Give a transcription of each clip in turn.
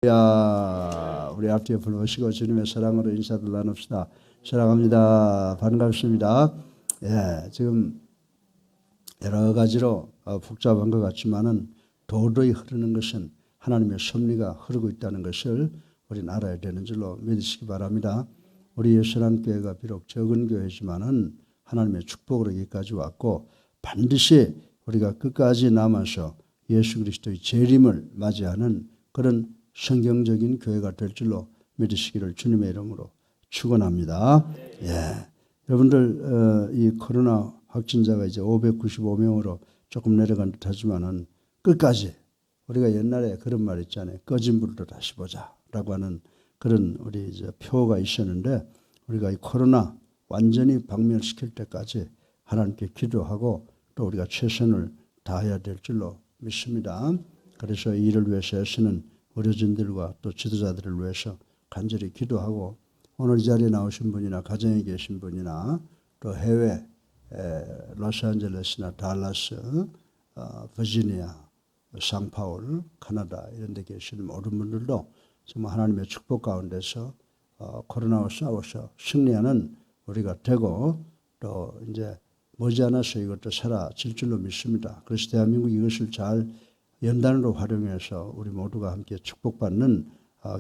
우리 앞뒤에 불러오시고 주님의 사랑으로 인사들 나눕시다. 사랑합니다. 반갑습니다. 지금 여러 가지로 복잡한 것 같지만은 도저히 흐르는 것은 하나님의 섭리가 흐르고 있다는 것을 우리는 알아야 되는 줄로 믿으시기 바랍니다. 우리 예수랑교회가 비록 적은 교회지만은 하나님의 축복으로 여기까지 왔고 반드시 우리가 끝까지 남아서 예수 그리스도의 재림을 맞이하는 그런 성경적인 교회가 될 줄로 믿으시기를 주님의 이름으로 축원합니다. 여러분들 이 코로나 확진자가 이제 595명으로 조금 내려간 듯하지만은 끝까지 우리가 옛날에 그런 말 있잖아요. 꺼진 불도 다시 보자라고 하는 그런 우리 이제 표가 있었는데 우리가 이 코로나 완전히 박멸시킬 때까지 하나님께 기도하고 또 우리가 최선을 다해야 될 줄로 믿습니다. 그래서 이 일을 위해서 애쓰는 의료진들과 또 지도자들을 위해서 간절히 기도하고 오늘 이 자리에 나오신 분이나 가정에 계신 분이나 또 해외 로스앤젤레스나 달라스, 버지니아, 상파울, 카나다 이런 데 계시는 모든 분들도 정말 하나님의 축복 가운데서 코로나와 싸워서 승리하는 우리가 되고 또 이제 머지않아서 이것도 사라질 줄로 믿습니다. 그래서 대한민국 이것을 잘 연단으로 활용해서 우리 모두가 함께 축복받는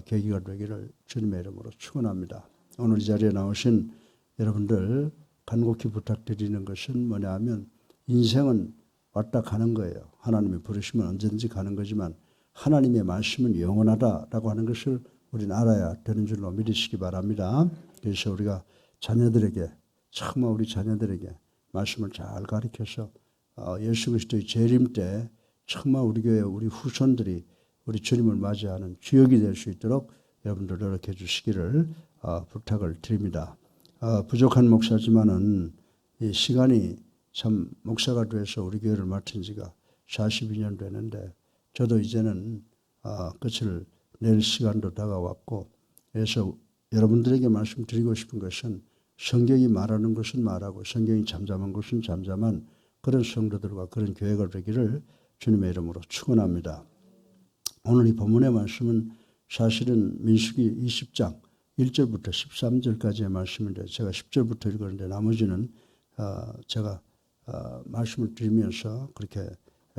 계기가 되기를 주님의 이름으로 축원합니다. 오늘 이 자리에 나오신 여러분들 간곡히 부탁드리는 것은 뭐냐 하면 인생은 왔다 가는 거예요. 하나님이 부르시면 언제든지 가는 거지만 하나님의 말씀은 영원하다라고 하는 것을 우리는 알아야 되는 줄로 믿으시기 바랍니다. 그래서 우리가 자녀들에게 정말 우리 자녀들에게 말씀을 잘 가르쳐서 예수 그리스도의 재림 때 정말 우리 교회 우리 후손들이 우리 주님을 맞이하는 주역이 될 수 있도록 여러분들 노력해 주시기를 부탁을 드립니다. 부족한 목사지만은 이 시간이 참 목사가 돼서 우리 교회를 맡은 지가 42년 되는데 저도 이제는 끝을 낼 시간도 다가왔고 그래서 여러분들에게 말씀드리고 싶은 것은 성경이 말하는 것은 말하고 성경이 잠잠한 것은 잠잠한 그런 성도들과 그런 교회가 되기를 주님의 이름으로 축원합니다. 오늘 이 본문의 말씀은 사실은 민수기 20장 1절부터 13절까지의 말씀인데 제가 10절부터 읽었는데 나머지는 제가 말씀을 드리면서 그렇게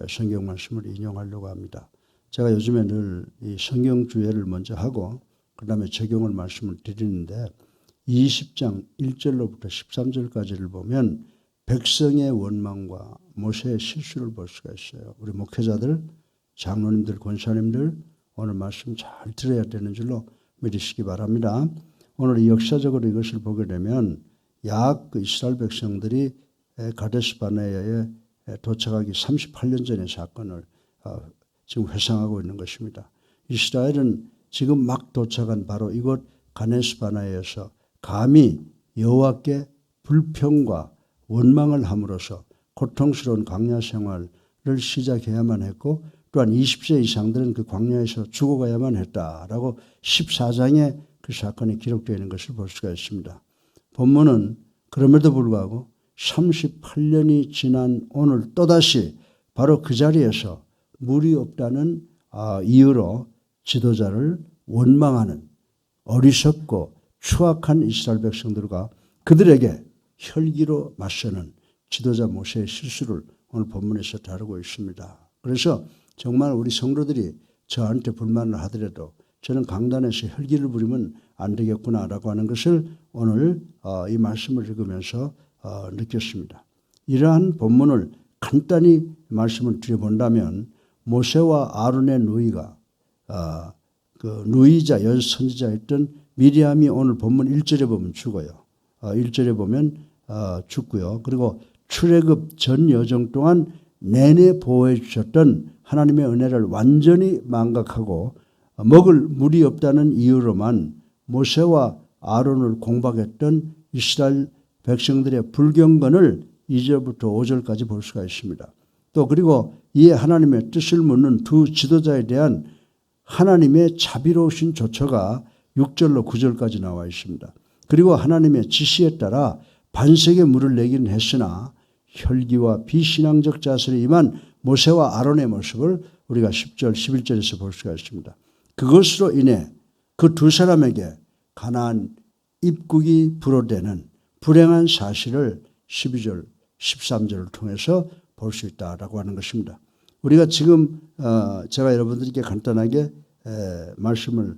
성경 말씀을 인용하려고 합니다. 제가 요즘에 늘 이 성경 주예를 먼저 하고 그 다음에 적용을 말씀을 드리는데 20장 1절로부터 13절까지를 보면 백성의 원망과 모세의 실수를 볼 수가 있어요. 우리 목회자들, 장로님들, 권사님들 오늘 말씀 잘 들어야 되는 줄로 믿으시기 바랍니다. 오늘 역사적으로 이것을 보게 되면 약 이스라엘 백성들이 가데스 바네아에 도착하기 38년 전의 사건을 지금 회상하고 있는 것입니다. 이스라엘은 지금 막 도착한 바로 이곳 가데스 바네아에서 감히 여호와께 불평과 원망을 함으로써 고통스러운 광야 생활을 시작해야만 했고 또한 20세 이상들은 그 광야에서 죽어가야만 했다라고 14장에 그 사건이 기록되어 있는 것을 볼 수가 있습니다. 본문은 그럼에도 불구하고 38년이 지난 오늘 또다시 바로 그 자리에서 물이 없다는 이유로 지도자를 원망하는 어리석고 추악한 이스라엘 백성들과 그들에게 혈기로 맞서는 지도자 모세의 실수를 오늘 본문에서 다루고 있습니다. 그래서 정말 우리 성도들이 저한테 불만을 하더라도 저는 강단에서 혈기를 부리면 안 되겠구나라고 하는 것을 오늘 이 말씀을 읽으면서 느꼈습니다. 이러한 본문을 간단히 말씀을 드려본다면 모세와 아론의 누이가 그 누이자 여선지자였던 미리암이 오늘 본문 1절에 보면 죽어요. 1절에 보면 죽고요. 그리고 출애굽 전 여정 동안 내내 보호해 주셨던 하나님의 은혜를 완전히 망각하고 먹을 물이 없다는 이유로만 모세와 아론을 공박했던 이스라엘 백성들의 불경건을 2절부터 5절까지 볼 수가 있습니다. 또 그리고 이에 하나님의 뜻을 묻는 두 지도자에 대한 하나님의 자비로우신 조처가 6절로 9절까지 나와 있습니다. 그리고 하나님의 지시에 따라 반석의 물을 내기는 했으나 혈기와 비신앙적 자세로 임한 모세와 아론의 모습을 우리가 10절, 11절에서 볼 수가 있습니다. 그것으로 인해 그 두 사람에게 가나안 입국이 불허되는 불행한 사실을 12절, 13절을 통해서 볼 수 있다라고 하는 것입니다. 우리가 지금 제가 여러분들께 간단하게 말씀을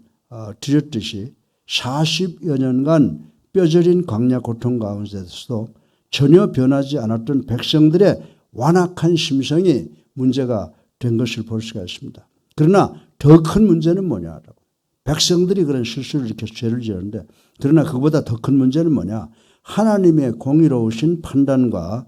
드렸듯이 40여 년간 뼈저린 광야 고통 가운데서도 전혀 변하지 않았던 백성들의 완악한 심성이 문제가 된 것을 볼 수가 있습니다. 그러나 더 큰 문제는 뭐냐라고. 백성들이 그런 실수를 일으켜서 죄를 지었는데, 그러나 그보다 더 큰 문제는 뭐냐. 하나님의 공의로우신 판단과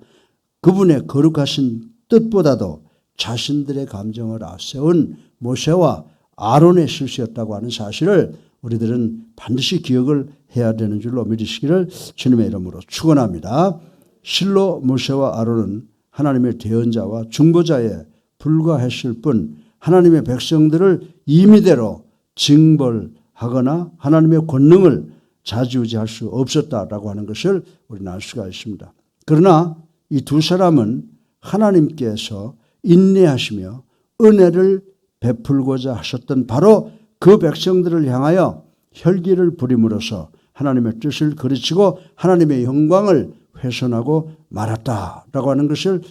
그분의 거룩하신 뜻보다도 자신들의 감정을 앞세운 모세와 아론의 실수였다고 하는 사실을 우리들은 반드시 기억을 해야 되는 줄로 믿으시기를 주님의 이름으로 축원합니다. 실로 모세와 아론은 하나님의 대언자와 중보자에 불과했을 뿐 하나님의 백성들을 임의대로 징벌하거나 하나님의 권능을 좌지우지할 수 없었다라고 하는 것을 우리는 알 수가 있습니다. 그러나 이 두 사람은 하나님께서 인내하시며 은혜를 베풀고자 하셨던 바로 그 백성들을 향하여 혈기를 부림으로써 하나님의 뜻을 그르치고 하나님의 영광을 훼손하고 말았다라고 하는 것을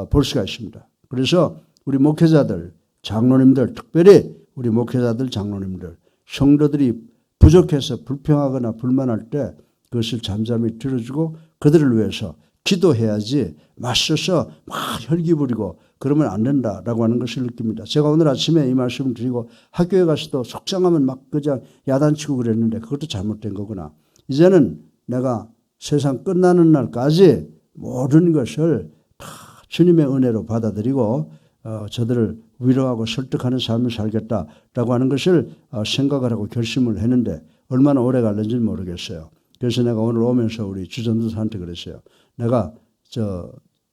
볼 수가 있습니다. 그래서 우리 목회자들, 장로님들, 특별히 우리 목회자들, 장로님들, 성도들이 부족해서 불평하거나 불만할 때 그것을 잠잠히 들어주고 그들을 위해서 기도해야지 맞서서 막 혈기 부리고 그러면 안 된다라고 하는 것을 느낍니다. 제가 오늘 아침에 이 말씀을 드리고 학교에 가서도 속상하면 막 그냥 야단치고 그랬는데 그것도 잘못된 거구나. 이제는 내가 세상 끝나는 날까지 모든 것을 다 주님의 은혜로 받아들이고 저들을 위로하고 설득하는 삶을 살겠다라고 하는 것을 생각을 하고 결심을 했는데 얼마나 오래 갈는지는 모르겠어요. 그래서 내가 오늘 오면서 우리 주전도사한테 그랬어요. 내가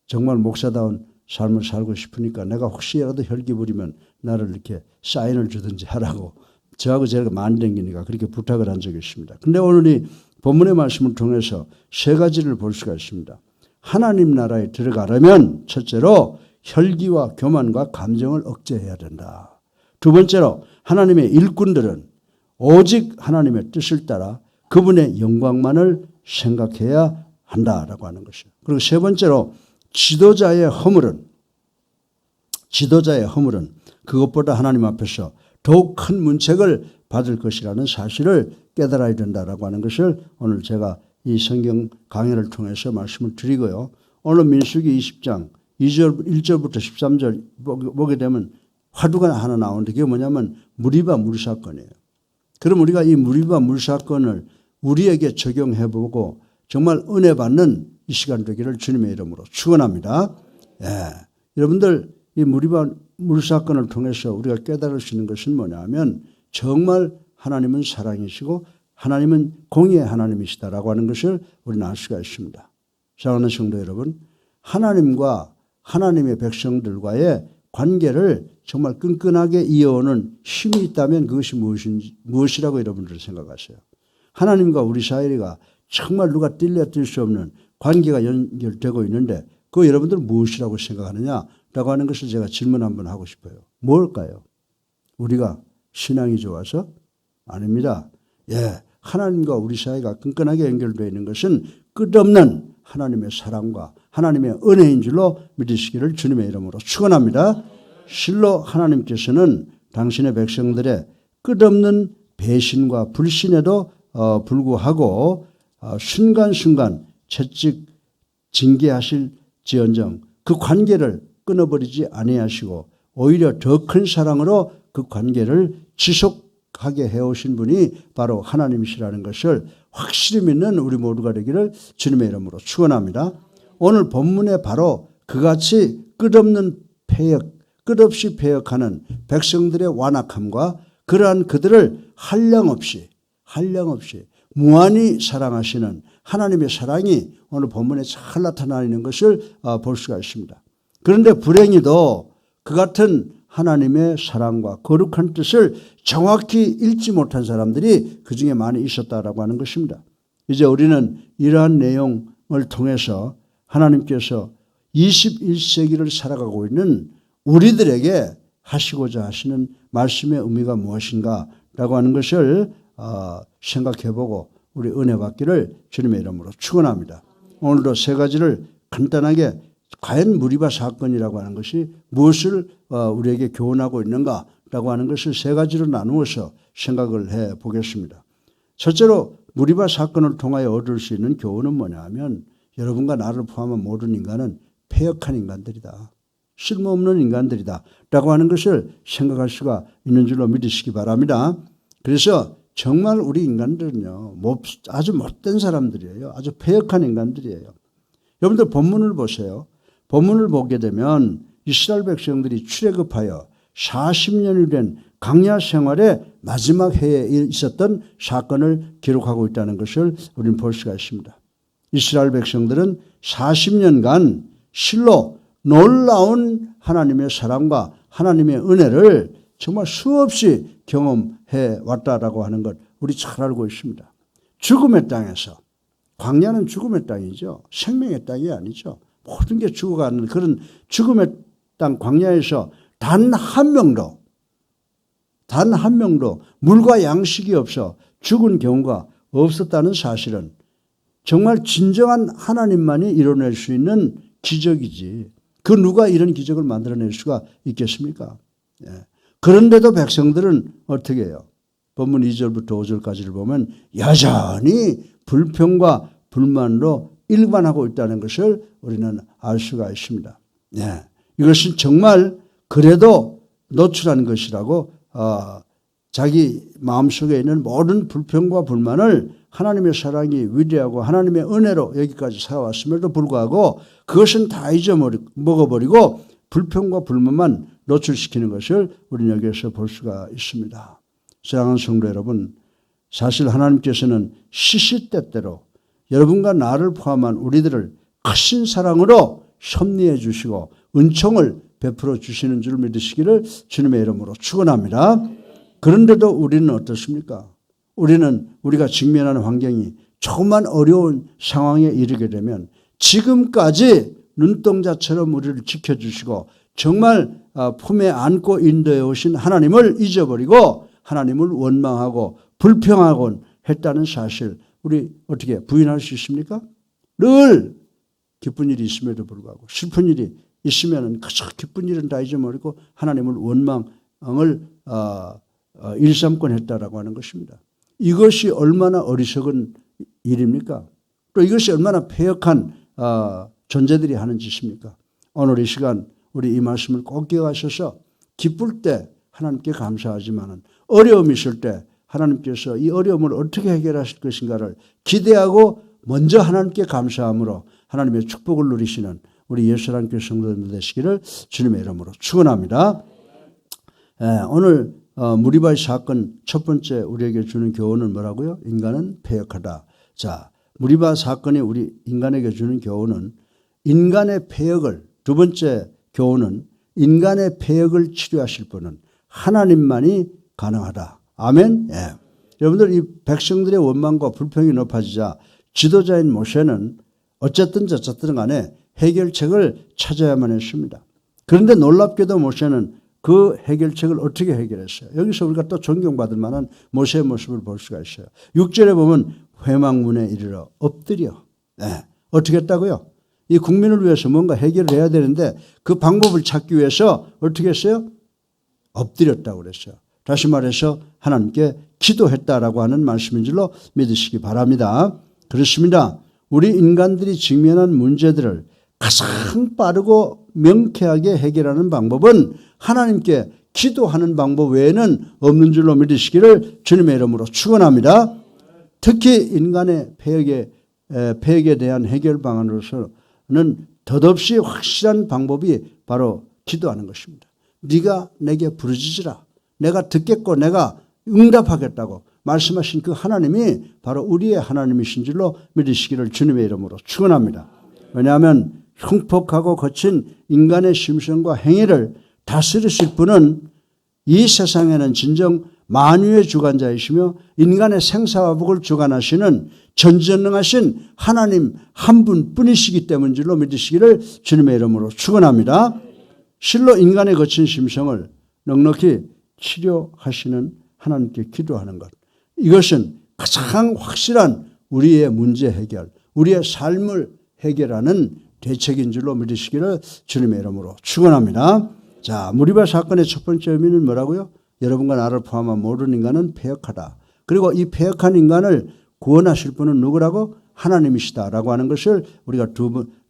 정말 목사다운 삶을 살고 싶으니까 내가 혹시라도 혈기 부리면 나를 이렇게 사인을 주든지 하라고 저하고 제가 많이 댕기니까 그렇게 부탁을 한 적이 있습니다. 그런데 오늘 이 본문의 말씀을 통해서 세 가지를 볼 수가 있습니다. 하나님 나라에 들어가려면 첫째로 혈기와 교만과 감정을 억제해야 된다. 두 번째로 하나님의 일꾼들은 오직 하나님의 뜻을 따라 그분의 영광만을 생각해야 한다라고 하는 것이에요. 그리고 세 번째로 지도자의 허물은 그것보다 하나님 앞에서 더욱 큰 문책을 받을 것이라는 사실을 깨달아야 된다라고 하는 것을 오늘 제가 이 성경 강해를 통해서 말씀을 드리고요. 오늘 민수기 20장 1절부터 13절 보게 되면 화두가 하나 나오는데 그게 뭐냐면 무리바 물사건이에요. 그럼 우리가 이 무리바 물사건을 우리에게 적용해보고 정말 은혜 받는 이 시간 되기를 주님의 이름으로 축원합니다. 예. 여러분들 이 무리바 물사건을 통해서 우리가 깨달을 수 있는 것은 뭐냐면 정말 하나님은 사랑이시고 하나님은 공의의 하나님이시다라고 하는 것을 우리는 알 수가 있습니다. 사랑하는 성도 여러분, 하나님과 하나님의 백성들과의 관계를 정말 끈끈하게 이어오는 힘이 있다면 그것이 무엇이라고 여러분들 생각하세요? 하나님과 우리 사이가 정말 누가 뛸 수 없는 관계가 연결되고 있는데 그거 여러분들 무엇이라고 생각하느냐라고 하는 것을 제가 질문 한번 하고 싶어요. 뭘까요? 우리가 신앙이 좋아서? 아닙니다. 예, 하나님과 우리 사이가 끈끈하게 연결되어 있는 것은 끝없는 하나님의 사랑과 하나님의 은혜인 줄로 믿으시기를 주님의 이름으로 축원합니다. 실로 하나님께서는 당신의 백성들의 끝없는 배신과 불신에도 불구하고 순간순간 채찍 징계하실지언정 그 관계를 끊어버리지 아니하시고 오히려 더 큰 사랑으로 그 관계를 지속하게 해오신 분이 바로 하나님이시라는 것을 확실히 믿는 우리 모두가 되기를 주님의 이름으로 축원합니다. 오늘 본문에 바로 그같이 끝없는 끝없이 패역하는 백성들의 완악함과 그러한 그들을 한량없이 무한히 사랑하시는 하나님의 사랑이 오늘 본문에 잘 나타나 있는 것을 볼 수가 있습니다. 그런데 불행히도 그 같은 하나님의 사랑과 거룩한 뜻을 정확히 읽지 못한 사람들이 그중에 많이 있었다라고 하는 것입니다. 이제 우리는 이러한 내용을 통해서 하나님께서 21세기를 살아가고 있는 우리들에게 하시고자 하시는 말씀의 의미가 무엇인가라고 하는 것을 생각해보고 우리 은혜 받기를 주님의 이름으로 축원합니다. 오늘도 세 가지를 간단하게 과연 무리바 사건이라고 하는 것이 무엇을 우리에게 교훈하고 있는가라고 하는 것을 세 가지로 나누어서 생각을 해 보겠습니다. 첫째로 무리바 사건을 통하여 얻을 수 있는 교훈은 뭐냐 하면 여러분과 나를 포함한 모든 인간은 패역한 인간들이다. 쓸모없는 인간들이다. 라고 하는 것을 생각할 수가 있는 줄로 믿으시기 바랍니다. 그래서 정말 우리 인간들은요, 아주 못된 사람들이에요. 아주 패역한 인간들이에요. 여러분들 본문을 보세요. 본문을 보게 되면 이스라엘 백성들이 출애굽하여 40년이 된 광야 생활의 마지막 해에 있었던 사건을 기록하고 있다는 것을 우리는 볼 수가 있습니다. 이스라엘 백성들은 40년간 실로 놀라운 하나님의 사랑과 하나님의 은혜를 정말 수없이 경험해 왔다라고 하는 것 우리 잘 알고 있습니다. 죽음의 땅에서, 광야는 죽음의 땅이죠. 생명의 땅이 아니죠. 모든 게 죽어가는 그런 죽음의 땅 광야에서 단 한 명도 물과 양식이 없어 죽은 경우가 없었다는 사실은 정말 진정한 하나님만이 이뤄낼 수 있는 기적이지. 그 누가 이런 기적을 만들어낼 수가 있겠습니까? 예. 그런데도 백성들은 어떻게 해요? 본문 2절부터 5절까지를 보면 여전히 불평과 불만으로 일관하고 있다는 것을 우리는 알 수가 있습니다. 예. 이것은 정말 그래도 노출한 것이라고 자기 마음속에 있는 모든 불평과 불만을 하나님의 사랑이 위대하고 하나님의 은혜로 여기까지 살아왔음에도 불구하고 그것은 다 잊어먹어버리고 불평과 불만만 노출시키는 것을 우리는 여기에서 볼 수가 있습니다. 사랑하는 성도 여러분, 사실 하나님께서는 시시때때로 여러분과 나를 포함한 우리들을 크신 사랑으로 섭리해 주시고 은총을 베풀어 주시는 줄 믿으시기를 주님의 이름으로 축원합니다. 그런데도 우리는 어떻습니까? 우리는 우리가 직면하는 환경이 조금만 어려운 상황에 이르게 되면 지금까지 눈동자처럼 우리를 지켜주시고 정말 품에 안고 인도해 오신 하나님을 잊어버리고 하나님을 원망하고 불평하곤 했다는 사실 우리 어떻게 부인할 수 있습니까? 늘 기쁜 일이 있음에도 불구하고 슬픈 일이 있으면 그저 기쁜 일은 다 잊어버리고 하나님을 원망을 일삼곤 했다라고 하는 것입니다. 이것이 얼마나 어리석은 일입니까? 또 이것이 얼마나 패역한 존재들이 하는 짓입니까? 오늘 이 시간 우리 이 말씀을 꼭 기억하셔서 기쁠 때 하나님께 감사하지만 어려움이 있을 때 하나님께서 이 어려움을 어떻게 해결하실 것인가를 기대하고 먼저 하나님께 감사함으로 하나님의 축복을 누리시는 우리 예수님께 성도들 되시기를 주님의 이름으로 축원합니다. 오늘 무리바의 사건 첫 번째 우리에게 주는 교훈은 뭐라고요? 인간은 패역하다. 자, 무리바 사건이 우리 인간에게 주는 교훈은 인간의 패역을, 두 번째 교훈은 인간의 패역을 치료하실 분은 하나님만이 가능하다. 아멘. 예. 여러분들 이 백성들의 원망과 불평이 높아지자 지도자인 모세는 어쨌든 저쨌든 간에 해결책을 찾아야만 했습니다. 그런데 놀랍게도 모세는 그 해결책을 어떻게 해결했어요? 여기서 우리가 또 존경받을 만한 모세의 모습을 볼 수가 있어요. 6절에 보면 회막문에 이르러 엎드려. 네. 어떻게 했다고요? 이 국민을 위해서 뭔가 해결을 해야 되는데 그 방법을 찾기 위해서 어떻게 했어요? 엎드렸다고 그랬어요. 다시 말해서 하나님께 기도했다라고 하는 말씀인 줄로 믿으시기 바랍니다. 그렇습니다. 우리 인간들이 직면한 문제들을 가장 빠르고 명쾌하게 해결하는 방법은 하나님께 기도하는 방법 외에는 없는 줄로 믿으시기를 주님의 이름으로 축원합니다. 특히 인간의 패역에 대한 해결 방안으로서는 덧없이 확실한 방법이 바로 기도하는 것입니다. 네가 내게 부르짖으라. 내가 듣겠고 내가 응답하겠다고 말씀하신 그 하나님이 바로 우리의 하나님이신 줄로 믿으시기를 주님의 이름으로 축원합니다. 왜냐하면 흉폭하고 거친 인간의 심성과 행위를 다스리실 분은 이 세상에는 진정 만유의 주관자이시며 인간의 생사화복을 주관하시는 전지전능하신 하나님 한 분뿐이시기 때문인 줄로 믿으시기를 주님의 이름으로 축원합니다. 실로 인간의 거친 심성을 넉넉히 치료하시는 하나님께 기도하는 것. 이것은 가장 확실한 우리의 문제 해결, 우리의 삶을 해결하는 대책인 줄로 믿으시기를 주님의 이름으로 축원합니다. 자, 무리바 사건의 첫 번째 의미는 뭐라고요? 여러분과 나를 포함한 모든 인간은 패역하다. 그리고 이 패역한 인간을 구원하실 분은 누구라고? 하나님이시다라고 하는 것을 우리가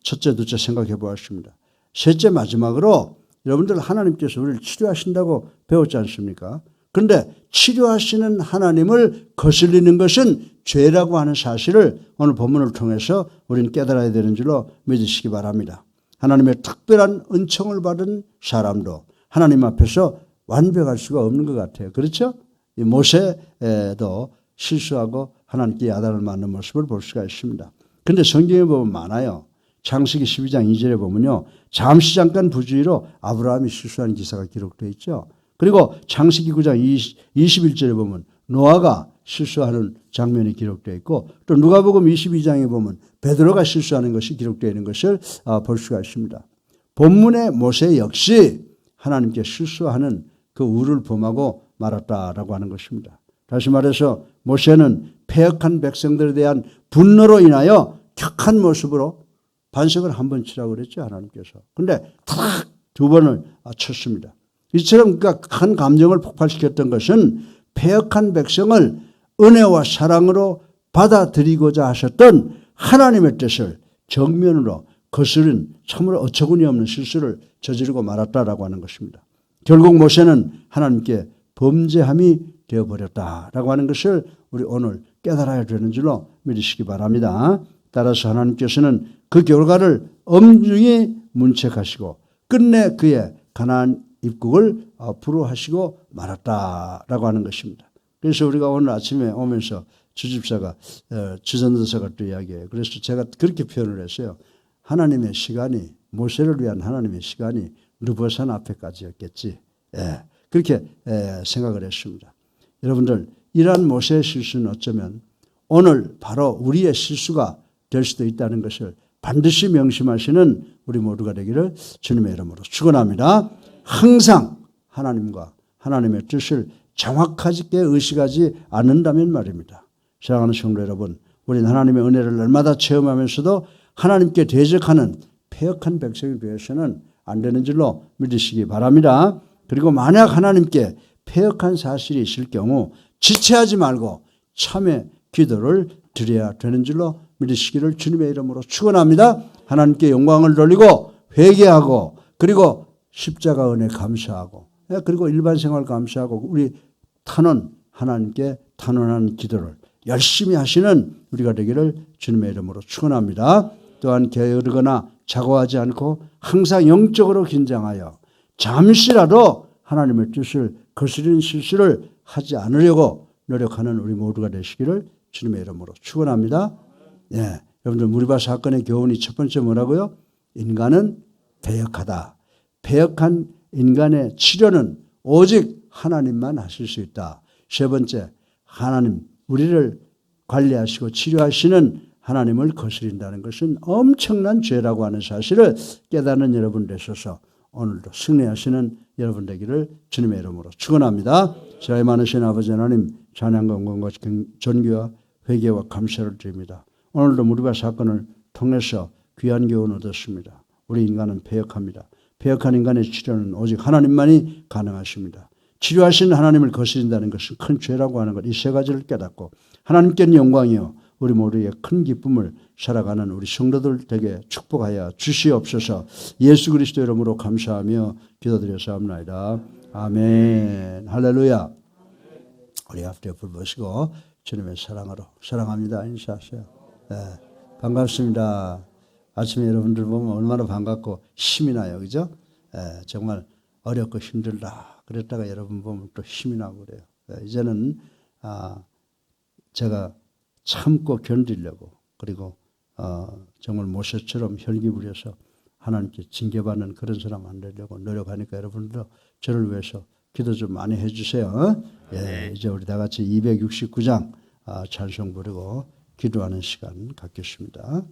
첫째, 둘째 생각해 보았습니다. 셋째, 마지막으로 여러분들 하나님께서 우리를 치료하신다고 배웠지 않습니까? 그런데 치료하시는 하나님을 거슬리는 것은 죄라고 하는 사실을 오늘 본문을 통해서 우리는 깨달아야 되는 줄로 믿으시기 바랍니다. 하나님의 특별한 은총을 받은 사람도 하나님 앞에서 완벽할 수가 없는 것 같아요. 그렇죠? 이 모세도 실수하고 하나님께 야단을 맞는 모습을 볼 수가 있습니다. 그런데 성경에 보면 많아요. 창세기 12장 2절에 보면요. 잠시 잠깐 부주의로 아브라함이 실수한 기사가 기록되어 있죠. 그리고 창세기 9장 21절에 보면 노아가 실수하는 장면이 기록되어 있고 또 누가복음 22장에 보면 베드로가 실수하는 것이 기록되어 있는 것을 볼 수가 있습니다. 본문의 모세 역시 하나님께 실수하는 그 우를 범하고 말았다라고 하는 것입니다. 다시 말해서 모세는 패역한 백성들에 대한 분노로 인하여 격한 모습으로 반석을 한 번 치라고 그랬죠, 하나님께서. 그런데 탁 두 번을 쳤습니다. 이처럼 큰 감정을 폭발시켰던 것은 패역한 백성을 은혜와 사랑으로 받아들이고자 하셨던 하나님의 뜻을 정면으로 거스른 참으로 어처구니 없는 실수를 저지르고 말았다라고 하는 것입니다. 결국 모세는 하나님께 범죄함이 되어버렸다라고 하는 것을 우리 오늘 깨달아야 되는 줄로 믿으시기 바랍니다. 따라서 하나님께서는 그 결과를 엄중히 문책하시고 끝내 그의 가나안 입국을 불허하시고 말았다라고 하는 것입니다. 그래서 우리가 오늘 아침에 오면서 주집사가 주전도서가 또 이야기해요. 그래서 제가 그렇게 표현을 했어요. 하나님의 시간이 모세를 위한 하나님의 시간이 르보산 앞에까지였겠지. 그렇게 생각을 했습니다. 여러분들 이러한 모세의 실수는 어쩌면 오늘 바로 우리의 실수가 될 수도 있다는 것을 반드시 명심하시는 우리 모두가 되기를 주님의 이름으로 축원합니다. 항상 하나님과 하나님의 뜻을 정확하게 의식하지 않는다면 말입니다. 사랑하는 성도 여러분, 우리는 하나님의 은혜를 날마다 체험하면서도 하나님께 대적하는 패역한 백성이 되어서는 안 되는 줄로 믿으시기 바랍니다. 그리고 만약 하나님께 패역한 사실이 있을 경우 지체하지 말고 참회 기도를 드려야 되는 줄로 믿으시기를 주님의 이름으로 축원합니다. 하나님께 영광을 돌리고 회개하고 그리고 십자가 은혜 감사하고 그리고 일반 생활 감사하고 우리 하나님께 탄원하는 기도를 열심히 하시는 우리가 되기를 주님의 이름으로 축원합니다. 또한 게으르거나 자고하지 않고 항상 영적으로 긴장하여 잠시라도 하나님의 뜻을 거스르는 실수를 하지 않으려고 노력하는 우리 모두가 되시기를 주님의 이름으로 축원합니다. 여러분들 무리바 사건의 교훈이 첫 번째 뭐라고요? 인간은 패역하다. 패역한 인간의 치료는 오직 하나님만 하실 수 있다. 세 번째, 하나님 우리를 관리하시고 치료하시는 하나님을 거스린다는 것은 엄청난 죄라고 하는 사실을 깨닫는 여러분 되셔서 오늘도 승리하시는 여러분 되기를 주님의 이름으로 축원합니다. 저희 많으신 아버지 하나님 찬양과 영광과 존귀와 회개와 감사를 드립니다. 오늘도 무리바 사건을 통해서 귀한 교훈을 얻었습니다. 우리 인간은 패역합니다. 패역한 인간의 치료는 오직 하나님만이 가능하십니다. 치료하신 하나님을 거스린다는 것은 큰 죄라고 하는 것, 이 세 가지를 깨닫고 하나님께는 영광이요 우리 모두의 큰 기쁨을 살아가는 우리 성도들 되게 축복하여 주시옵소서. 예수 그리스도 이름으로 감사하며 기도드렸사옵나이다. 아멘. 할렐루야. 우리 앞에 불 보시고 주님의 사랑으로 사랑합니다 인사하세요. 반갑습니다. 아침에 여러분들 보면 얼마나 반갑고 힘이 나요. 그죠? 정말 어렵고 힘들다. 그랬다가 여러분 보면 또 힘이 나고 그래요. 이제는 제가 참고 견디려고 그리고 정말 모세처럼 혈기 부려서 하나님께 징계받는 그런 사람 안 되려고 노력하니까 여러분도 저를 위해서 기도 좀 많이 해주세요. 이제 우리 다 같이 269장 찬송 부르고 기도하는 시간 갖겠습니다.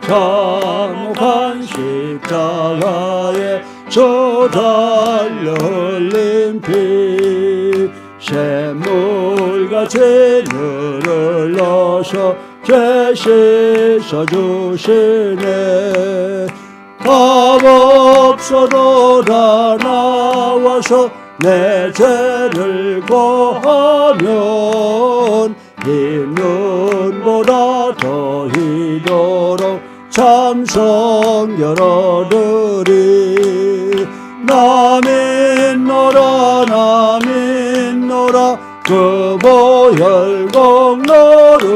참혹한 십자가에 저 달려 흘린 피 샘물같이 늘을 넣어서 죄 씻어주시네. 밥 없어도 다 나와서 내 죄를 고하면 이 눈보다 더 희도록 참성 열어드리. 나 믿노라 나 믿노라 그 보혈 공로를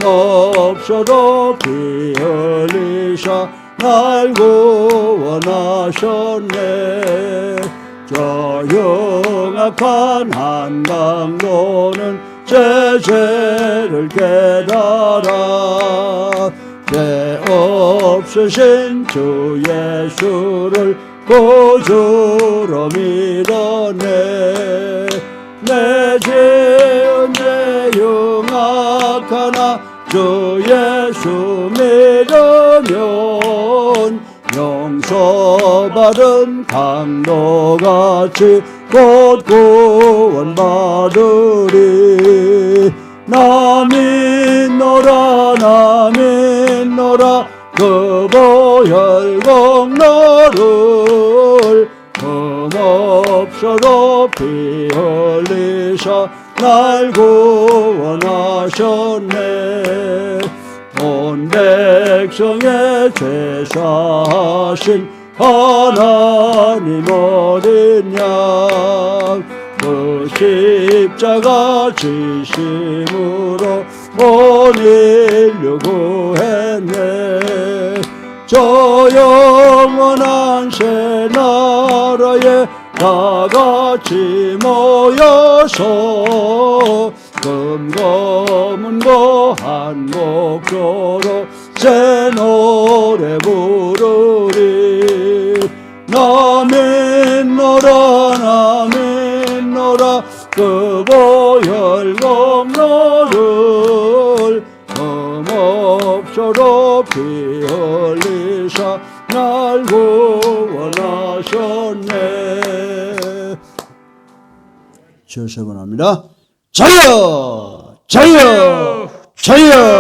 없어도 피 흘리사 날 구원하셨네. 저 흉악한 한강로는 제 죄를 깨달아 죄 없으신 주 예수를 구주로 믿었네. 내 죄은 죄 흉악하나 주 예수 믿으면 용서받은 강도같이 곧 구원받으리. 나 믿노라 나 믿노라 그 보혈 공로를 없어도 피 흘리사 날 구원하셨네. 온 백성의 죄 사하신 하나님 어린 양 그 십자가 지심으로 온 인류 구했네. 저 영원한 새 나라에 다 같이 모여서 금검은고 한 목소로 새 노래 부르리. 나 믿노라 나 믿노라 그 보혈 공로를 없어도 피 흘리사 날 구원하셨네. 주여 세번합니다. 자여 자여 자여.